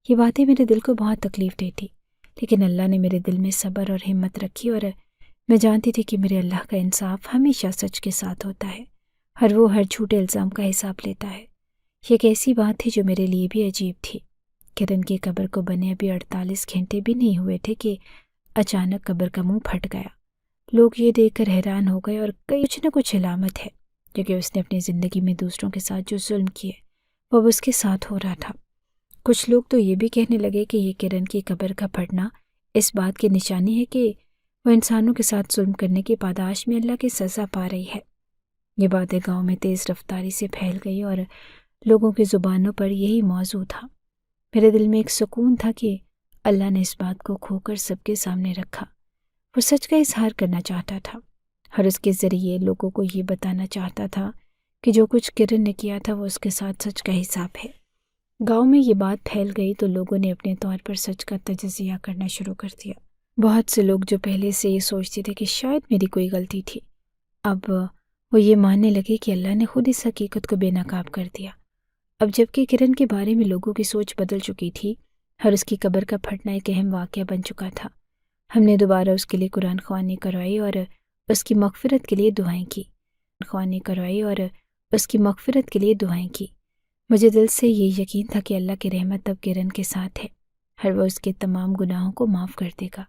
یہ باتیں میرے دل کو بہت تکلیف دیتی، لیکن اللہ نے میرے دل میں صبر اور ہمت رکھی اور میں جانتی تھی کہ میرے اللہ کا انصاف ہمیشہ سچ کے ساتھ ہوتا ہے اور وہ ہر جھوٹے الزام کا حساب لیتا ہے۔ یہ ایک ایسی بات تھی جو میرے لیے بھی عجیب تھی۔ کرن کی قبر کو بنے ابھی 48 گھنٹے بھی نہیں ہوئے تھے کہ اچانک قبر کا منہ پھٹ گیا۔ لوگ یہ دیکھ کر حیران ہو گئے اور کچھ نہ کچھ علامت ہے، کیونکہ اس نے اپنی زندگی میں دوسروں کے ساتھ جو ظلم کیے وہ اب اس کے ساتھ ہو رہا تھا۔ کچھ لوگ تو یہ بھی کہنے لگے کہ یہ کرن کی قبر کا پھٹنا اس بات کی نشانی ہے کہ وہ انسانوں کے ساتھ ظلم کرنے کی پاداش میں اللہ کی سزا پا رہی ہے۔ یہ باتیں گاؤں میں تیز رفتاری سے پھیل گئی اور لوگوں کی زبانوں پر یہی موضوع تھا۔ میرے دل میں ایک سکون تھا کہ اللہ نے اس بات کو کھو کر سب کے سامنے رکھا۔ وہ سچ کا اظہار کرنا چاہتا تھا اور اس کے ذریعے لوگوں کو یہ بتانا چاہتا تھا کہ جو کچھ کرن نے کیا تھا وہ اس کے ساتھ سچ کا حساب ہے۔ گاؤں میں یہ بات پھیل گئی تو لوگوں نے اپنے طور پر سچ کا تجزیہ کرنا شروع کر دیا۔ بہت سے لوگ جو پہلے سے یہ سوچتے تھے کہ شاید میری کوئی غلطی تھی، اب وہ یہ ماننے لگے کہ اللہ نے خود اس حقیقت کو بے نقاب کر دیا۔ اب جبکہ کرن کے بارے میں لوگوں کی سوچ بدل چکی تھی اور اس کی قبر کا پھٹنا ایک اہم واقعہ بن چکا تھا، ہم نے دوبارہ اس کے لیے قرآن خوانی کروائی اور اس کی مغفرت کے لیے دعائیں کی۔ مجھے دل سے یہ یقین تھا کہ اللہ کی رحمت اب کرن کے ساتھ ہے اور وہ اس کے تمام گناہوں کو معاف کر دے گا۔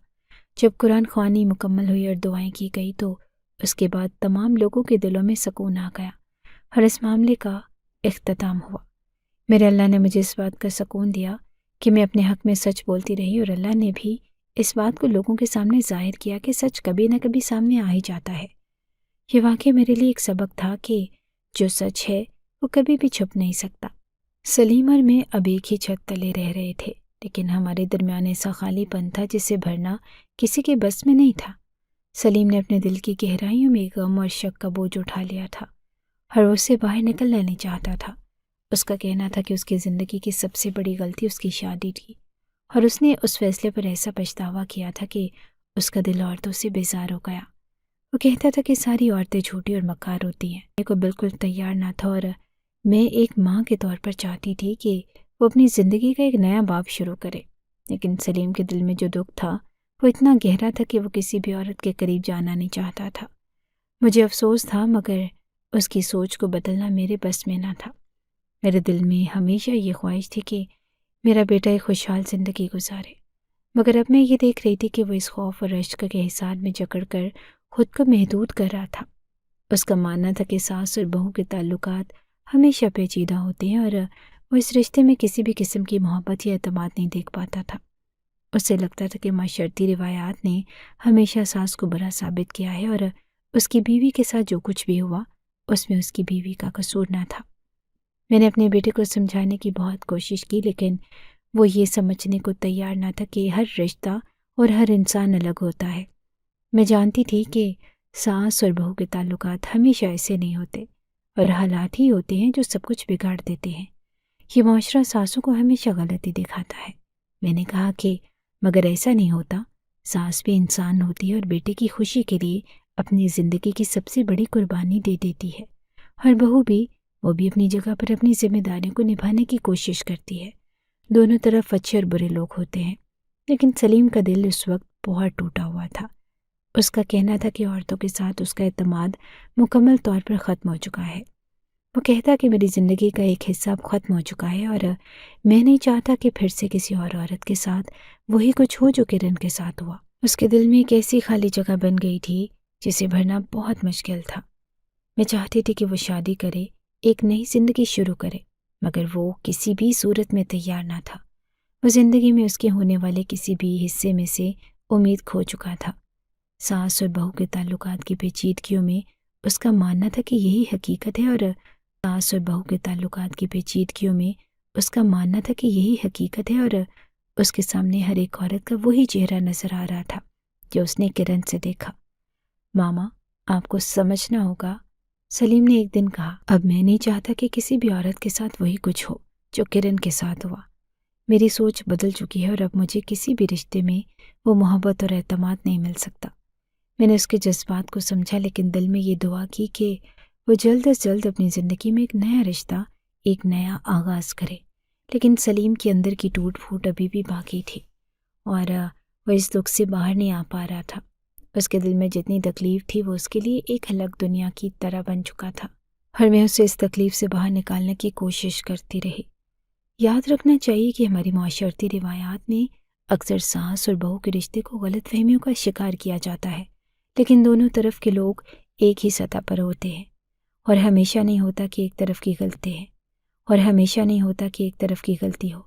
جب قرآن خوانی مکمل ہوئی اور دعائیں کی گئی تو اس کے بعد تمام لوگوں کے دلوں میں سکون آ گیا اور اس معاملے کا اختتام ہوا۔ میرے اللہ نے مجھے اس بات کا سکون دیا کہ میں اپنے حق میں سچ بولتی رہی اور اللہ نے بھی اس بات کو لوگوں کے سامنے ظاہر کیا کہ سچ کبھی نہ کبھی سامنے آ ہی جاتا ہے۔ یہ واقعہ میرے لیے ایک سبق تھا کہ جو سچ ہے وہ کبھی بھی چھپ نہیں سکتا۔ سلیم اور میں اب ایک ہی چھت تلے رہ رہے تھے، لیکن ہمارے درمیان ایسا خالی پن تھا جسے بھرنا کسی کے بس میں نہیں تھا۔ سلیم نے اپنے دل کی گہرائیوں میں غم اور شک کا بوجھ اٹھا لیا تھا اور وہ اسے باہر نکلنا نہیں چاہتا تھا۔ اس کا کہنا تھا کہ اس کی زندگی کی سب سے بڑی غلطی اس کی شادی تھی اور اس نے اس فیصلے پر ایسا پچھتاوا کیا تھا کہ اس کا دل عورتوں سے بیزار ہو گیا۔ وہ کہتا تھا کہ ساری عورتیں جھوٹی اور مکار ہوتی ہیں۔ میں کو بالکل تیار نہ تھا اور میں ایک ماں کے طور پر چاہتی تھی کہ وہ اپنی زندگی کا ایک نیا باب شروع کرے، لیکن سلیم کے دل میں جو دکھ تھا وہ اتنا گہرا تھا کہ وہ کسی بھی عورت کے قریب جانا نہیں چاہتا تھا۔ مجھے افسوس تھا، مگر اس کی سوچ کو بدلنا میرے بس میں نہ تھا۔ میرے دل میں ہمیشہ یہ خواہش تھی کہ میرا بیٹا ایک خوشحال زندگی گزارے، مگر اب میں یہ دیکھ رہی تھی کہ وہ اس خوف اور رشک کے حصار میں جکڑ کر خود کو محدود کر رہا تھا۔ اس کا ماننا تھا کہ ساس اور بہو کے تعلقات ہمیشہ پیچیدہ ہوتے ہیں اور وہ اس رشتے میں کسی بھی قسم کی محبت یا اعتماد نہیں دیکھ پاتا تھا۔ اسے لگتا تھا کہ معاشرتی روایات نے ہمیشہ ساس کو برا ثابت کیا ہے اور اس کی بیوی کے ساتھ جو کچھ بھی ہوا اس میں اس کی بیوی کا قصور نہ تھا۔ میں نے اپنے بیٹے کو سمجھانے کی بہت کوشش کی، لیکن وہ یہ سمجھنے کو تیار نہ تھا کہ ہر رشتہ اور ہر انسان الگ ہوتا ہے۔ میں جانتی تھی کہ ساس اور بہو کے تعلقات ہمیشہ ایسے نہیں ہوتے اور حالات ہی ہوتے ہیں جو سب کچھ بگاڑ دیتے ہیں۔ یہ معاشرہ ساسوں کو ہمیشہ غلطی دکھاتا ہے۔ میں نے کہا کہ مگر ایسا نہیں ہوتا، ساس بھی انسان ہوتی ہے اور بیٹے کی خوشی کے لیے اپنی زندگی کی سب سے بڑی قربانی دے دیتی ہے، اور بہو بھی، وہ بھی اپنی جگہ پر اپنی ذمہ داریوں کو نبھانے کی کوشش کرتی ہے۔ دونوں طرف اچھے اور برے لوگ ہوتے ہیں، لیکن سلیم کا دل اس وقت بہت ٹوٹا ہوا تھا۔ اس کا کہنا تھا کہ عورتوں کے ساتھ اس کا اعتماد مکمل طور پر ختم ہو چکا ہے۔ وہ کہتا کہ میری زندگی کا ایک حصہ اب ختم ہو چکا ہے اور میں نہیں چاہتا کہ پھر سے کسی اور عورت کے ساتھ وہی کچھ ہو جو کرن کے ساتھ ہوا۔ اس کے دل میں ایک ایسی خالی جگہ بن گئی تھی جسے بھرنا بہت مشکل تھا۔ میں چاہتی تھی کہ وہ شادی کرے، ایک نئی زندگی شروع کرے، مگر وہ کسی بھی صورت میں تیار نہ تھا۔ وہ زندگی میں اس کے ہونے والے کسی بھی حصے میں سے امید کھو چکا تھا۔ ساس اور بہو کے تعلقات کی پیچیدگیوں میں اس کا ماننا تھا کہ یہی حقیقت ہے، اور ساس اور بہو کے تعلقات کی پیچیدگیوں میں اس کا ماننا تھا کہ یہی حقیقت ہے، اور اس کے سامنے ہر ایک عورت کا وہی چہرہ نظر آ رہا تھا جو اس نے کرن سے دیکھا۔ ماما، آپ کو سمجھنا ہوگا، سلیم نے ایک دن کہا، اب میں نہیں چاہتا کہ کسی بھی عورت کے ساتھ وہی کچھ ہو جو کرن کے ساتھ ہوا۔ میری سوچ بدل چکی ہے اور اب مجھے کسی بھی رشتے میں وہ محبت اور اعتماد نہیں مل سکتا۔ میں نے اس کے جذبات کو سمجھا، لیکن دل میں یہ دعا کی کہ وہ جلد از جلد اپنی زندگی میں ایک نیا رشتہ، ایک نیا آغاز کرے۔ لیکن سلیم کے اندر کی ٹوٹ پھوٹ ابھی بھی باقی تھی اور وہ اس دکھ سے باہر نہیں آ پا رہا تھا۔ اس کے دل میں جتنی تکلیف تھی وہ اس کے لیے ایک الگ دنیا کی طرح بن چکا تھا، اور میں اسے اس تکلیف سے باہر نکالنے کی کوشش کرتی رہی۔ یاد رکھنا چاہیے کہ ہماری معاشرتی روایات میں اکثر ساس اور بہو کے رشتے کو غلط فہمیوں کا شکار کیا جاتا ہے، لیکن دونوں طرف کے لوگ ایک ہی سطح پر ہوتے ہیں، اور ہمیشہ نہیں ہوتا کہ ایک طرف کی غلطی ہے، اور ہمیشہ نہیں ہوتا کہ ایک طرف کی غلطی ہو۔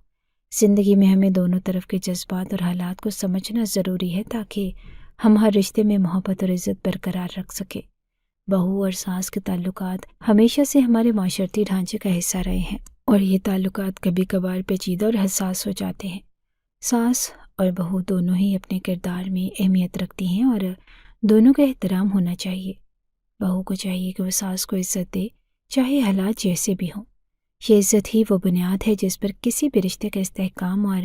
زندگی میں ہمیں دونوں طرف کے جذبات اور حالات کو سمجھنا ضروری ہے تاکہ ہم ہر رشتے میں محبت اور عزت برقرار رکھ سکیں۔ بہو اور ساس کے تعلقات ہمیشہ سے ہمارے معاشرتی ڈھانچے کا حصہ رہے ہیں، اور یہ تعلقات کبھی کبھار پیچیدہ اور حساس ہو جاتے ہیں۔ ساس اور بہو دونوں ہی اپنے کردار میں اہمیت رکھتی ہیں اور دونوں کا احترام ہونا چاہیے۔ بہو کو چاہیے کہ وہ ساس کو عزت دے، چاہے حالات جیسے بھی ہوں۔ یہ عزت ہی وہ بنیاد ہے جس پر کسی بھی رشتے کا استحکام اور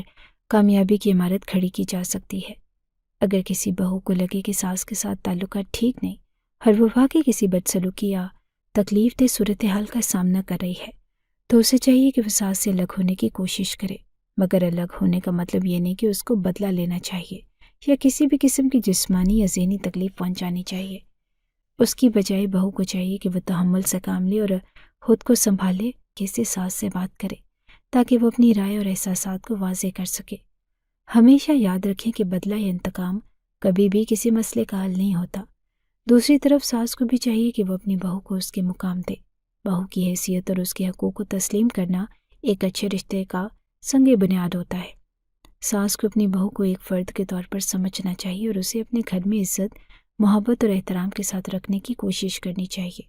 کامیابی کی عمارت کھڑی کی جا سکتی ہے۔ اگر کسی بہو کو لگے کہ ساس کے ساتھ تعلقات ٹھیک نہیں اور وہ واقعی کسی بدسلوکی یا تکلیف دہ صورتحال کا سامنا کر رہی ہے، تو اسے چاہیے کہ وہ ساس سے الگ ہونے کی کوشش کرے، مگر الگ ہونے کا مطلب یہ نہیں کہ اس کو بدلہ لینا چاہیے یا کسی بھی قسم کی جسمانی یا ذہنی تکلیف پہنچانی چاہیے۔ اس کی بجائے بہو کو چاہیے کہ وہ تحمل سے کام لے اور خود کو سنبھالے، کسی ساس سے بات کرے تاکہ وہ اپنی رائے اور احساسات کو واضح کر سکے۔ ہمیشہ یاد رکھیں کہ بدلہ یا انتقام کبھی بھی کسی مسئلے کا حل نہیں ہوتا۔ دوسری طرف ساس کو بھی چاہیے کہ وہ اپنی بہو کو اس کے مقام دے۔ بہو کی حیثیت اور اس کے حقوق کو تسلیم کرنا ایک اچھے رشتے کا سنگ بنیاد ہوتا ہے۔ ساس کو اپنی بہو کو ایک فرد کے طور پر سمجھنا چاہیے اور اسے اپنے گھر میں عزت، محبت اور احترام کے ساتھ رکھنے کی کوشش کرنی چاہیے۔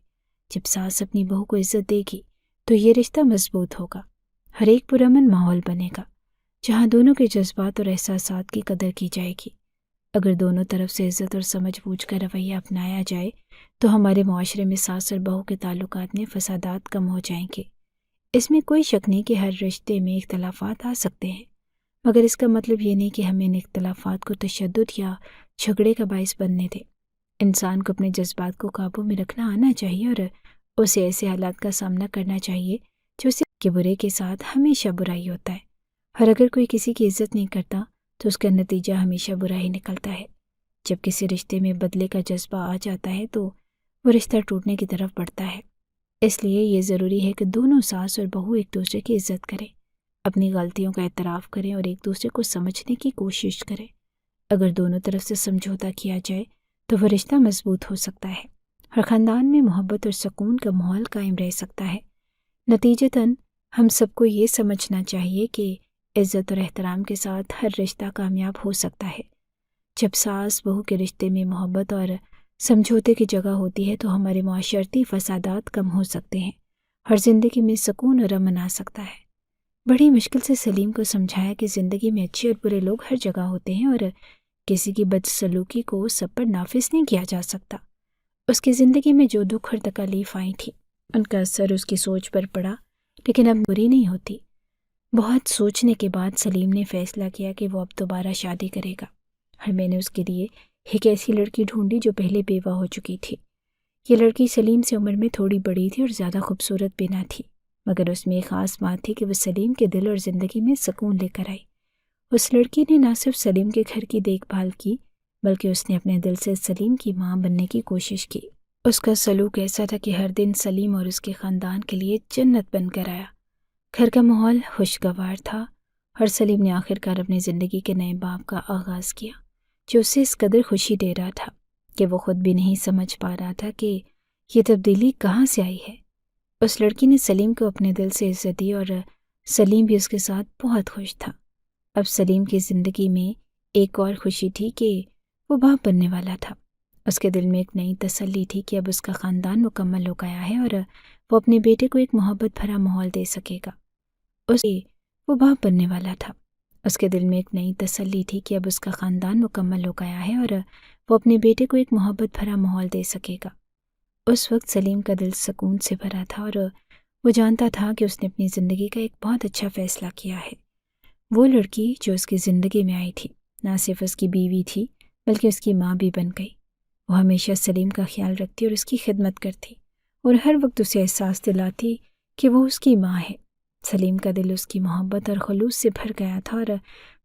جب ساس اپنی بہو کو عزت دے گی تو یہ رشتہ مضبوط ہوگا، ہر ایک پرامن ماحول بنے گا جہاں دونوں کے جذبات اور احساسات کی قدر کی جائے گی۔ اگر دونوں طرف سے عزت اور سمجھ بوجھ کا رویہ اپنایا جائے تو ہمارے معاشرے میں ساس اور بہو کے تعلقات میں فسادات کم ہو جائیں گے۔ اس میں کوئی شک نہیں کہ ہر رشتے میں اختلافات آ سکتے ہیں، مگر اس کا مطلب یہ نہیں کہ ہمیں ان اختلافات کو تشدد یا جھگڑے کا باعث بننے دیں۔ انسان کو اپنے جذبات کو قابو میں رکھنا آنا چاہیے اور اسے ایسے حالات کا سامنا کرنا چاہیے جو اسے کے برے کے ساتھ ہمیشہ برائی ہوتا ہے، اور اگر کوئی کسی کی عزت نہیں کرتا تو اس کا نتیجہ ہمیشہ برا ہی نکلتا ہے۔ جب کسی رشتے میں بدلے کا جذبہ آ جاتا ہے تو وہ رشتہ ٹوٹنے کی طرف بڑھتا ہے۔ اس لیے یہ ضروری ہے کہ دونوں ساس اور بہو ایک دوسرے کی عزت کریں، اپنی غلطیوں کا اعتراف کریں اور ایک دوسرے کو سمجھنے کی کوشش کریں۔ اگر دونوں طرف سے سمجھوتا کیا جائے تو وہ رشتہ مضبوط ہو سکتا ہے اور خاندان میں محبت اور سکون کا ماحول قائم رہ سکتا ہے۔ نتیجتاً ہم سب کو یہ سمجھنا چاہیے کہ عزت اور احترام کے ساتھ ہر رشتہ کامیاب ہو سکتا ہے۔ جب ساس بہو کے رشتے میں محبت اور سمجھوتے کی جگہ ہوتی ہے تو ہمارے معاشرتی فسادات کم ہو سکتے ہیں اور زندگی میں سکون اور امن آ سکتا ہے۔ بڑی مشکل سے سلیم کو سمجھایا کہ زندگی میں اچھے اور برے لوگ ہر جگہ ہوتے ہیں اور کسی کی بدسلوکی کو سب پر نافذ نہیں کیا جا سکتا۔ اس کی زندگی میں جو دکھ اور تکالیف آئی تھی ان کا اثر اس کی سوچ پر پڑا، لیکن اب بری نہیں ہوتی۔ بہت سوچنے کے بعد سلیم نے فیصلہ کیا کہ وہ اب دوبارہ شادی کرے گا، اور میں نے اس کے لیے ایک ایسی لڑکی ڈھونڈی جو پہلے بیوہ ہو چکی تھی۔ یہ لڑکی سلیم سے عمر میں تھوڑی بڑی تھی اور زیادہ خوبصورت بھی نہ تھی، مگر اس میں ایک خاص بات تھی کہ وہ سلیم کے دل اور زندگی میں سکون لے کر آئی۔ اس لڑکی نے نہ صرف سلیم کے گھر کی دیکھ بھال کی بلکہ اس نے اپنے دل سے سلیم کی ماں بننے کی کوشش کی۔ اس کا سلوک ایسا تھا کہ ہر دن سلیم اور اس کے خاندان کے لیے جنت بن کر آیا۔ گھر کا ماحول خوشگوار تھا اور سلیم نے آخرکار اپنی زندگی کے نئے باب کا آغاز کیا، جو اسے اس قدر خوشی دے رہا تھا کہ وہ خود بھی نہیں سمجھ پا رہا تھا کہ یہ تبدیلی کہاں سے آئی ہے۔ اس لڑکی نے سلیم کو اپنے دل سے عزت دی اور سلیم بھی اس کے ساتھ بہت خوش تھا۔ اب سلیم کی زندگی میں ایک اور خوشی تھی کہ وہ باپ بننے والا تھا۔ اس کے دل میں ایک نئی تسلی تھی کہ اب اس کا خاندان مکمل ہو گیا ہے اور وہ اپنے بیٹے کو ایک محبت بھرا ماحول دے سکے گا۔ وہ باپ بننے والا تھا۔ اس کے دل میں ایک نئی تسلی تھی کہ اب اس کا خاندان مکمل ہو گیا ہے اور وہ اپنے بیٹے کو ایک محبت بھرا ماحول دے سکے گا۔ اس وقت سلیم کا دل سکون سے بھرا تھا اور وہ جانتا تھا کہ اس نے اپنی زندگی کا ایک بہت اچھا فیصلہ کیا ہے۔ وہ لڑکی جو اس کی زندگی میں آئی تھی نہ صرف اس کی بیوی تھی بلکہ اس کی ماں بھی بن گئی۔ وہ ہمیشہ سلیم کا خیال رکھتی اور اس کی خدمت کرتی اور ہر وقت اسے احساس دلاتی کہ وہ اس کی ماں ہے۔ سلیم کا دل اس کی محبت اور خلوص سے بھر گیا تھا اور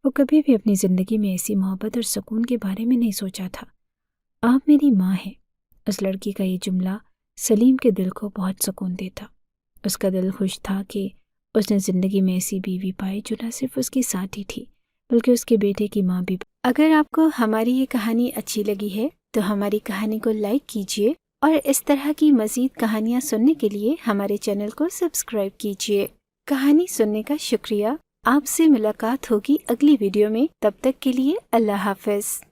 وہ کبھی بھی اپنی زندگی میں ایسی محبت اور سکون کے بارے میں نہیں سوچا تھا۔ آپ میری ماں ہیں، اس لڑکی کا یہ جملہ سلیم کے دل کو بہت سکون دیتا۔ اس کا دل خوش تھا کہ اس نے زندگی میں ایسی بیوی پائی جو نہ صرف اس کی ساتھی تھی بلکہ اس کے بیٹے کی ماں بھی۔ اگر آپ کو ہماری یہ کہانی اچھی لگی ہے تو ہماری کہانی کو لائک کیجیے اور اس طرح کی مزید کہانیاں سننے کے لیے ہمارے چینل کو سبسکرائب کیجیے۔ کہانی سننے کا شکریہ۔ آپ سے ملاقات ہوگی اگلی ویڈیو میں، تب تک کے لیے اللہ حافظ۔